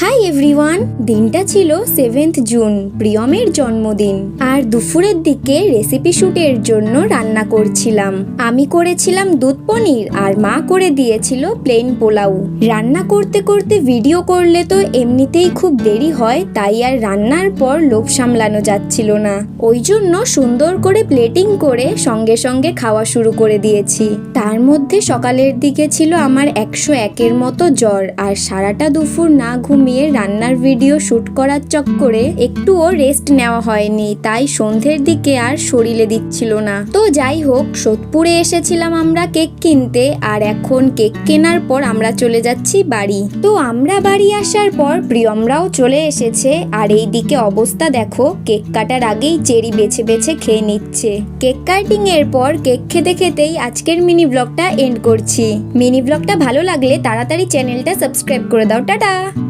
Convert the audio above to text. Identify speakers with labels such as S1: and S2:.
S1: Hi everyone, দিনটা ছিল 7th June, প্রিয়মের জন্মদিন। আর দুপুরের দিকে রেসিপি শুটের জন্য রান্না করছিলাম। আমি করেছিলাম দুধ পনির আর মা করে দিয়েছিল প্লেন পোলাও। রান্না করতে করতে ভিডিও করলে তো এমনিতেই খুব দেরি হয়, তাই আর রান্নার পর লোভ সামলানো যাচ্ছিল না। ওই জন্য সুন্দর করে প্লেটিং করে সঙ্গে সঙ্গে খাওয়া শুরু করে দিয়েছি। তার মধ্যে সকালের দিকে ছিল আমার 101-এর মতো জ্বর, আর সারাটা দুপুর না ঘুমিয়ে রান্নার ভিডিও শুট করার চক্করে একটুও রেস্ট নেওয়া হয়নি, তাই সন্ধ্যের দিকে আর শরীরে দিচ্ছিল না। তো যাই হোক, সোদপুরে এসেছিলাম আমরা কেক কিনতে, আর এখন কেক কেনার পর আমরা চলে যাচ্ছি বাড়ি। তো আমরা বাড়ি আসার পর প্রিয়মরাও চলে এসেছে, আর এই দিকে অবস্থা দেখো, কেক কাটার আগেই চেরি বেছে বেছে খেয়ে নিচ্ছে। কেক কাটিং এর পর কেক খেতে খেতেই আজকের মিনি ব্লগটা এন্ড করছি। মিনি ব্লগটা ভালো লাগলে তাড়াতাড়ি চ্যানেলটা সাবস্ক্রাইব করে দাও। টাটা।